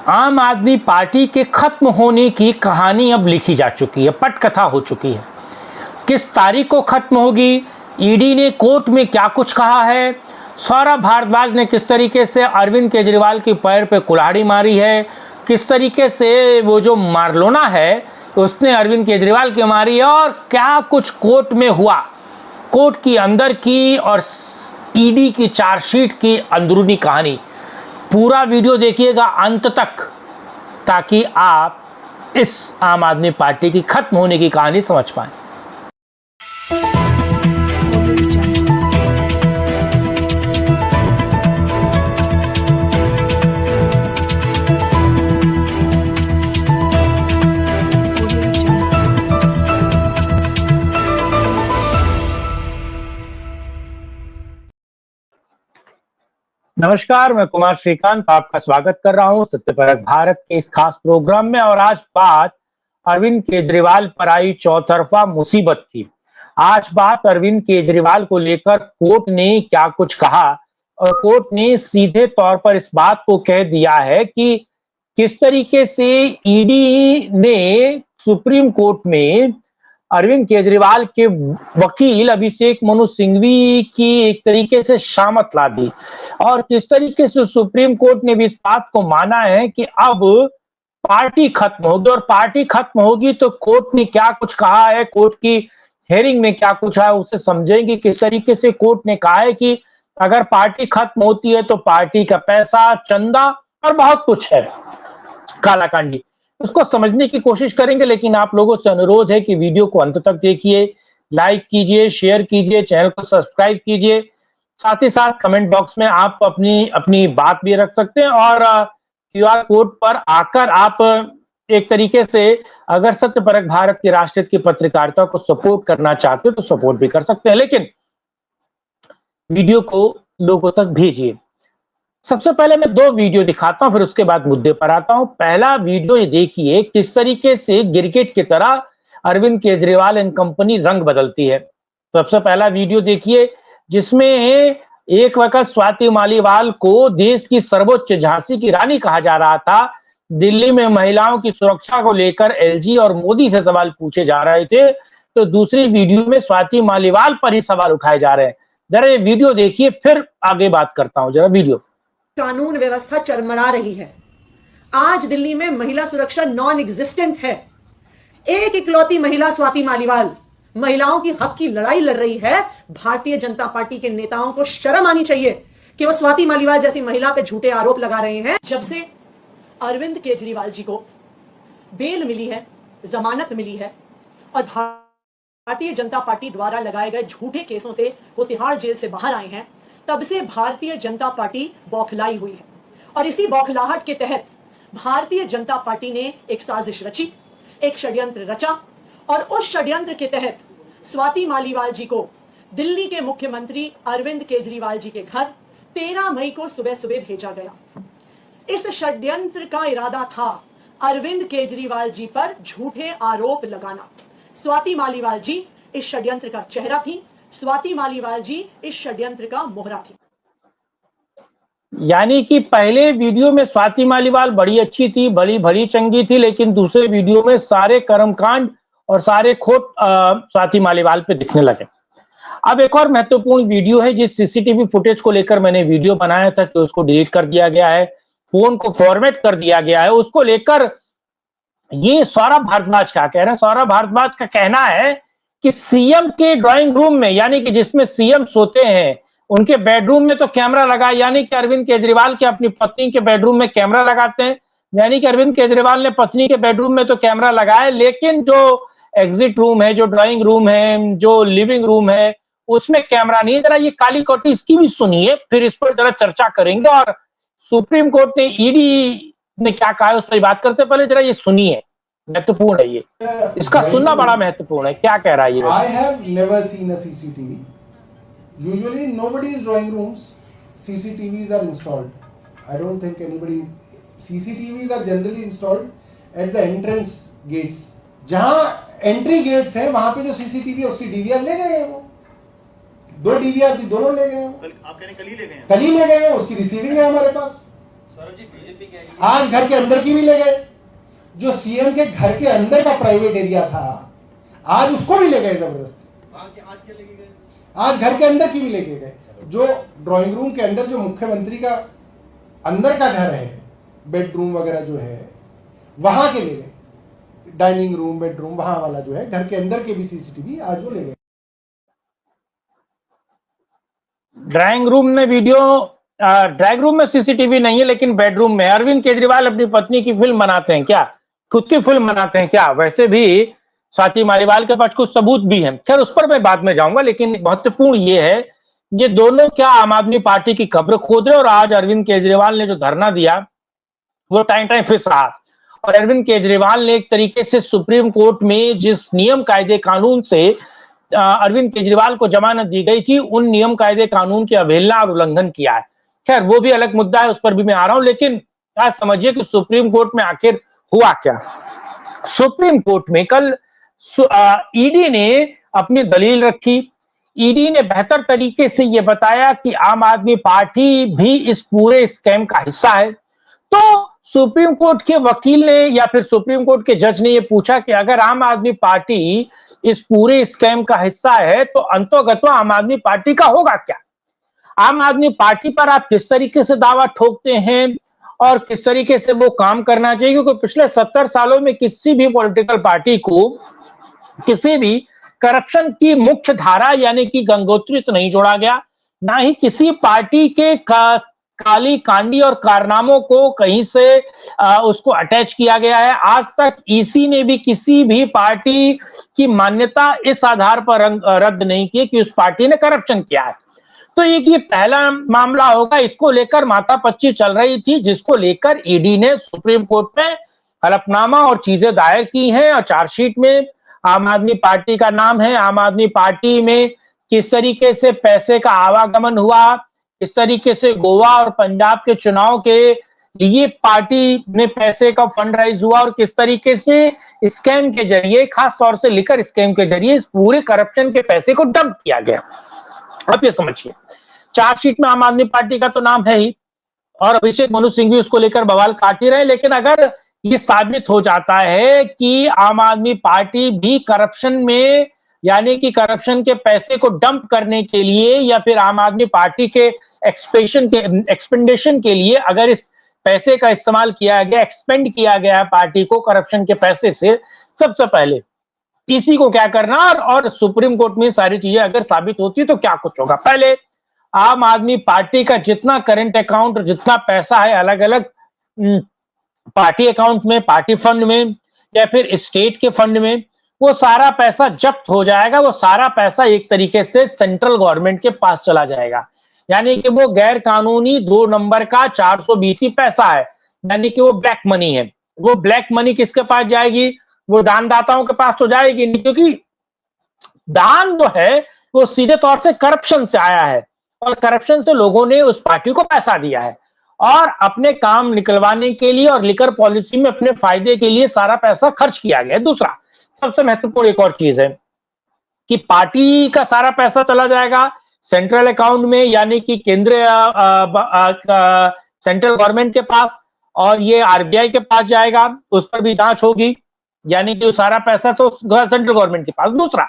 आम आदमी पार्टी के खत्म होने की कहानी अब लिखी जा चुकी है, पटकथा हो चुकी है। किस तारीख को खत्म होगी, ईडी ने कोर्ट में क्या कुछ कहा है, सौरभ भारद्वाज ने किस तरीके से अरविंद केजरीवाल के पैर पे कुल्हाड़ी मारी है, किस तरीके से वो जो मारलोना है उसने अरविंद केजरीवाल की मारी है, और क्या कुछ कोर्ट में हुआ, कोर्ट की अंदर की और ईडी की चार्जशीट की अंदरूनी कहानी। पूरा वीडियो देखिएगा अंत तक ताकि आप इस आम आदमी पार्टी की खत्म होने की कहानी समझ पाएं। नमस्कार, मैं कुमार श्रीकांत आपका स्वागत कर रहा हूं सत्यपरक भारत के इस खास प्रोग्राम में। और आज बात अरविंद केजरीवाल पर आई चौतरफा मुसीबत की। आज बात अरविंद केजरीवाल को लेकर कोर्ट ने क्या कुछ कहा, और कोर्ट ने सीधे तौर पर इस बात को कह दिया है कि किस तरीके से ईडी ने सुप्रीम कोर्ट में अरविंद केजरीवाल के वकील अभिषेक मनु सिंघवी की एक तरीके से शामत ला दी, और किस तरीके से सुप्रीम कोर्ट ने भी इस बात को माना है कि अब पार्टी खत्म होगी। और पार्टी खत्म होगी तो कोर्ट ने क्या कुछ कहा है, कोर्ट की हेयरिंग में क्या कुछ है उसे समझेंगे। किस तरीके से कोर्ट ने कहा है कि अगर पार्टी खत्म होती है तो पार्टी का पैसा, चंदा और बहुत कुछ है कालाकांडी, उसको समझने की कोशिश करेंगे। लेकिन आप लोगों से अनुरोध है कि वीडियो को अंत तक देखिए, लाइक कीजिए, शेयर कीजिए, चैनल को सब्सक्राइब कीजिए। साथ ही साथ कमेंट बॉक्स में आप अपनी बात भी रख सकते हैं, और क्यूआर कोड पर आकर आप एक तरीके से अगर सत्यपरक भारत के राष्ट्रहित की पत्रकारिता को सपोर्ट करना चाहते हो तो सपोर्ट भी कर सकते हैं। लेकिन वीडियो को लोगों तक भेजिए। सबसे पहले मैं दो वीडियो दिखाता हूं, फिर उसके बाद मुद्दे पर आता हूं। पहला वीडियो ये देखिए किस तरीके से क्रिकेट की तरह अरविंद केजरीवाल एंड कंपनी रंग बदलती है। सबसे पहला वीडियो देखिए जिसमें एक वक्त स्वाति मालीवाल को देश की सर्वोच्च झांसी की रानी कहा जा रहा था। दिल्ली में महिलाओं की सुरक्षा को लेकर एलजी और मोदी से सवाल पूछे जा रहे थे, तो दूसरी वीडियो में स्वाति मालीवाल पर ही सवाल उठाए जा रहे हैं। जरा ये वीडियो देखिए, फिर आगे बात करता हूं। जरा वीडियो। कानून व्यवस्था चरमरा रही है। आज दिल्ली में महिला सुरक्षा नॉन एग्जिस्टेंट है। एक इकलौती महिला स्वाति मालीवाल महिलाओं की हक की लड़ाई लड़ रही है। भारतीय जनता पार्टी के नेताओं को शर्म आनी चाहिए कि वो स्वाति मालीवाल जैसी महिला पे झूठे आरोप लगा रहे हैं। जब से अरविंद केजरीवाल जी को बेल मिली है, जमानत मिली है, और भारतीय जनता पार्टी द्वारा लगाए गए झूठे केसों से वो तिहाड़ जेल से बाहर आए हैं, तब से भारतीय जनता पार्टी बौखलाई हुई है। और इसी बौखलाहट के तहत भारतीय जनता पार्टी ने एक साजिश रची, एक षड्यंत्र रचा, और उस षड्यंत्र के तहत स्वाति मालीवाल जी को दिल्ली के मुख्यमंत्री अरविंद केजरीवाल जी के घर 13 मई को सुबह सुबह भेजा गया। इस षड्यंत्र का इरादा था अरविंद केजरीवाल जी पर झूठे आरोप लगाना। स्वाति मालीवाल जी इस षड्यंत्र का चेहरा थी, स्वाति मालीवाल जी इस षड्यंत्र का मोहरा थी। यानी कि पहले वीडियो में स्वाति मालीवाल बड़ी अच्छी थी, बड़ी भली चंगी थी, लेकिन दूसरे वीडियो में सारे कर्मकांड और सारे खोट स्वाति मालीवाल पे दिखने लगे। अब एक और महत्वपूर्ण वीडियो है जिस सीसीटीवी फुटेज को लेकर मैंने वीडियो बनाया था कि उसको डिलीट कर दिया गया है, फोन को फॉर्मेट कर दिया गया है। उसको लेकर ये सौरभ भारद्वाज क्या कह रहे हैं। सौरभ भारद्वाज का कहना है कि सीएम के ड्राइंग रूम में, यानी कि जिसमें सीएम सोते हैं, उनके बेडरूम में तो कैमरा लगा। यानी कि अरविंद केजरीवाल के अपनी पत्नी के बेडरूम में कैमरा लगाते हैं, यानी कि अरविंद केजरीवाल ने पत्नी के बेडरूम में तो कैमरा लगाया, लेकिन जो एग्जिट रूम है, जो ड्राइंग रूम है, जो लिविंग रूम है, उसमें कैमरा नहीं है। जरा ये काली कोठी इसकी भी सुनिए, फिर इस पर जरा चर्चा करेंगे। और सुप्रीम कोर्ट ने, ईडी ने क्या कहा है उस पर बात करते पहले जरा ये सुनिए, महत्वपूर्ण है ये, इसका सुनना बड़ा महत्वपूर्ण है। क्या कह रहा है ये? I have never seen a CCTV. Usually in nobody's drawing rooms CCTVs are installed. I don't think anybody. CCTVs are generally installed at the entrance gates. जहां एंट्री गेट्स हैं वहां पे जो CCTV है उसकी DVR ले गए हैं। वो 2 DVR थी, दोनों ले गए हैं। आप कह रहे हैं कल ही ले गए हैं? कल ही ले गए हैं, उसकी रिसीविंग है हमारे पास। आज घर के अंदर की भी ले गए, जो सीएम के घर के अंदर का प्राइवेट एरिया था आज उसको भी ले गए जबरदस्ती। आज घर के अंदर की भी लेके गए, जो ड्राइंग रूम के अंदर जो मुख्यमंत्री का अंदर का घर है, बेडरूम वगैरह जो है वहां के ले गए, डाइनिंग रूम बेडरूम वहां वाला जो है घर के अंदर के भी सीसीटीवी आज वो ले गए। ड्राइंग रूम में वीडियो, ड्राइंग रूम में सीसीटीवी नहीं है लेकिन बेडरूम में। अरविंद केजरीवाल अपनी पत्नी की फिल्म बनाते हैं क्या? खुद की फिल्म बनाते हैं क्या? वैसे भी स्वाति मालीवाल के पास कुछ सबूत भी हैं। खैर उस पर मैं बाद में जाऊंगा, लेकिन महत्वपूर्ण ये है ये दोनों क्या आम आदमी पार्टी की कब्र खोद रहे। और आज अरविंद केजरीवाल ने जो धरना दिया वो टाइम टाइम फिस रहा। और अरविंद केजरीवाल ने एक तरीके से सुप्रीम कोर्ट में जिस नियम कायदे कानून से अरविंद केजरीवाल को जमानत दी गई थी उन नियम कायदे कानून की अवहेलना और उल्लंघन किया है। खैर वो भी अलग मुद्दा है, उस पर भी मैं आ रहा हूं। लेकिन आज समझिए कि सुप्रीम कोर्ट में आखिर हुआ क्या। सुप्रीम कोर्ट में कल ईडी ने अपनी दलील रखी। ईडी ने बेहतर तरीके से यह बताया कि आम आदमी पार्टी भी इस पूरे स्कैम का हिस्सा है। तो सुप्रीम कोर्ट के वकील ने या फिर सुप्रीम कोर्ट के जज ने यह पूछा कि अगर आम आदमी पार्टी इस पूरे स्कैम का हिस्सा है तो अंतोगत्वा आम आदमी पार्टी का होगा क्या? आम आदमी पार्टी पर आप किस तरीके से दावा ठोकते हैं और किस तरीके से वो काम करना चाहिए? क्योंकि पिछले 70 सालों में किसी भी पॉलिटिकल पार्टी को किसी भी करप्शन की मुख्य धारा यानी कि गंगोत्री से नहीं जोड़ा गया, ना ही किसी पार्टी के काली कांडी और कारनामों को कहीं से उसको अटैच किया गया है। आज तक ईसी ने भी किसी भी पार्टी की मान्यता इस आधार पर रद्द नहीं की कि उस पार्टी ने करप्शन किया है। तो ये पहला मामला होगा। इसको लेकर माथापच्ची चल रही थी, जिसको लेकर ईडी ने सुप्रीम कोर्ट में हलफनामा और चीजें दायर की हैं। और चार्जशीट में आम आदमी पार्टी का नाम है। आम आदमी पार्टी में किस तरीके से पैसे का आवागमन हुआ, किस तरीके से गोवा और पंजाब के चुनाव के लिए पार्टी में पैसे का फंड राइज हुआ और किस तरीके से स्कैम के जरिए, खास तौर से लिकर स्कैम के जरिए इस पूरे करप्शन के पैसे को डंप किया गया। अब ये समझिए, चार्जशीट में आम आदमी पार्टी का तो नाम है ही और अभिषेक मनु सिंह भी उसको लेकर बवाल काट ही रहे। लेकिन अगर ये साबित हो जाता है कि आम आदमी पार्टी भी करप्शन में यानी कि करप्शन के पैसे को डंप करने के लिए या फिर आम आदमी पार्टी के एक्सपेंडेशन के लिए अगर इस पैसे का इस्तेमाल किया गया, एक्सपेंड किया गया है पार्टी को करप्शन के पैसे से, सबसे पहले इसी को क्या करना और सुप्रीम कोर्ट में सारी चीजें अगर साबित होती है तो क्या कुछ होगा। पहले आम आदमी पार्टी का जितना करंट अकाउंट, जितना पैसा है अलग अलग पार्टी अकाउंट में, पार्टी फंड में या फिर स्टेट के फंड में, वो सारा पैसा जब्त हो जाएगा। वो सारा पैसा एक तरीके से सेंट्रल गवर्नमेंट के पास चला जाएगा। यानी कि वो गैर कानूनी 2 नंबर का 420 पैसा है, यानी कि वो ब्लैक मनी है। वो ब्लैक मनी किसके पास जाएगी? वो दानदाताओं के पास तो जाएगी नहीं, क्योंकि दान जो है वो सीधे तौर से करप्शन से आया है और करप्शन से लोगों ने उस पार्टी को पैसा दिया है और अपने काम निकलवाने के लिए और लिकर पॉलिसी में अपने फायदे के लिए सारा पैसा खर्च किया गया। दूसरा सबसे महत्वपूर्ण एक और चीज है कि पार्टी का सारा पैसा चला जाएगा सेंट्रल अकाउंट में, यानी कि केंद्रीय सेंट्रल गवर्नमेंट के पास, और ये आरबीआई के पास जाएगा, उस पर भी जांच होगी, यानी कि सारा पैसा तो सेंट्रल गवर्नमेंट के पास। दूसरा,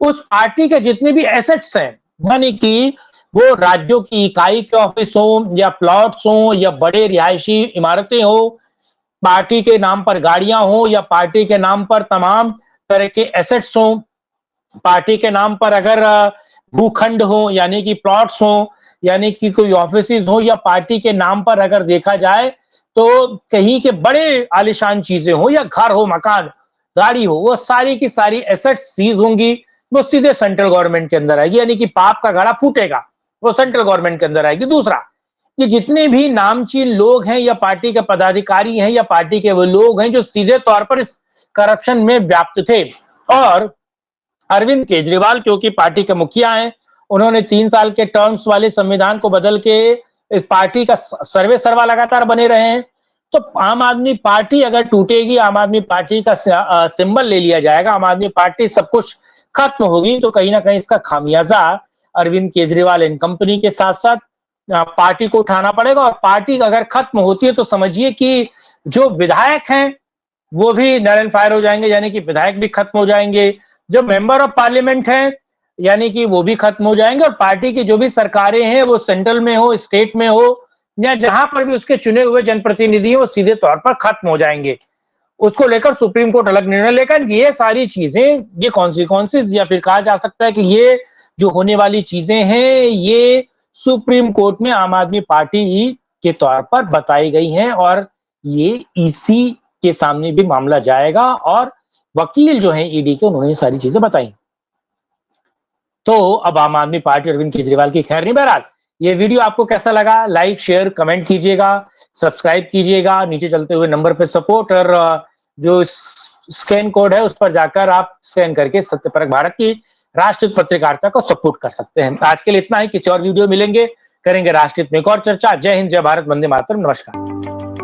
उस पार्टी के जितने भी एसेट्स हैं, यानी कि वो राज्यों की इकाई के ऑफिस हो या प्लॉट्स हो या बड़े रिहायशी इमारतें हो, पार्टी के नाम पर गाड़ियां हो या पार्टी के नाम पर तमाम तरह के एसेट्स हो, पार्टी के नाम पर अगर भूखंड हो यानी कि प्लॉट्स हो, यानी कि कोई ऑफिसेज हो, या पार्टी के नाम पर अगर देखा जाए तो कहीं के बड़े आलीशान चीजें हो या घर हो, मकान, गाड़ी हो, वो सारी की सारी एसेट्स सीज होंगी, वो सीधे सेंट्रल गवर्नमेंट के अंदर आएगी। यानी कि पाप का घड़ा फूटेगा, वो सेंट्रल गवर्नमेंट के अंदर आएगी। दूसरा, कि जितने भी नामचीन लोग हैं या पार्टी के पदाधिकारी हैं या पार्टी के वो लोग हैं जो सीधे तौर पर इस करप्शन में व्याप्त थे, और अरविंद केजरीवाल क्योंकि पार्टी के मुखिया हैं, उन्होंने 3 साल के टर्म्स वाले संविधान को बदल के इस पार्टी का सर्वे सर्वा लगातार बने रहे हैं। तो आम आदमी पार्टी अगर टूटेगी, आम आदमी पार्टी का सिंबल ले लिया जाएगा, आम आदमी पार्टी सब कुछ खत्म होगी, तो कहीं ना कहीं इसका खामियाजा अरविंद केजरीवाल एंड कंपनी के साथ साथ पार्टी को उठाना पड़ेगा, और पार्टी अगर खत्म होती है तो समझिए कि जो विधायक हैं वो भी नल एंड फायर हो जाएंगे, यानी कि विधायक भी खत्म हो जाएंगे, जो मेंबर ऑफ पार्लियामेंट हैं यानी कि वो भी खत्म हो जाएंगे, और पार्टी की जो भी सरकारें हैं वो सेंट्रल में हो, स्टेट में हो, या जहां पर भी उसके चुने हुए जनप्रतिनिधि हैं वो सीधे तौर पर खत्म हो जाएंगे। उसको लेकर सुप्रीम कोर्ट अलग निर्णय लेकर ये सारी चीजें, ये कॉन्सिक्वेंसेस, या फिर कहा जा सकता है कि ये जो होने वाली चीजें हैं ये सुप्रीम कोर्ट में आम आदमी पार्टी के तौर पर बताई गई हैं, और ये ईसी के सामने भी मामला जाएगा, और वकील जो हैं ईडी के उन्होंने ये सारी चीजें बताई। तो अब आम आदमी पार्टी अरविंद केजरीवाल की खैर नहीं। बहरहाल ये वीडियो आपको कैसा लगा, लाइक शेयर कमेंट कीजिएगा, सब्सक्राइब कीजिएगा, नीचे चलते हुए नंबर पे सपोर्ट, और जो स्कैन कोड है उस पर जाकर आप स्कैन करके सत्यपरक भारत की राष्ट्रहित पत्रकारिता को सपोर्ट कर सकते हैं। आज के लिए इतना ही, किसी और वीडियो मिलेंगे, करेंगे राष्ट्रहित में एक और चर्चा। जय हिंद, जय भारत, वंदे मातरम, नमस्कार।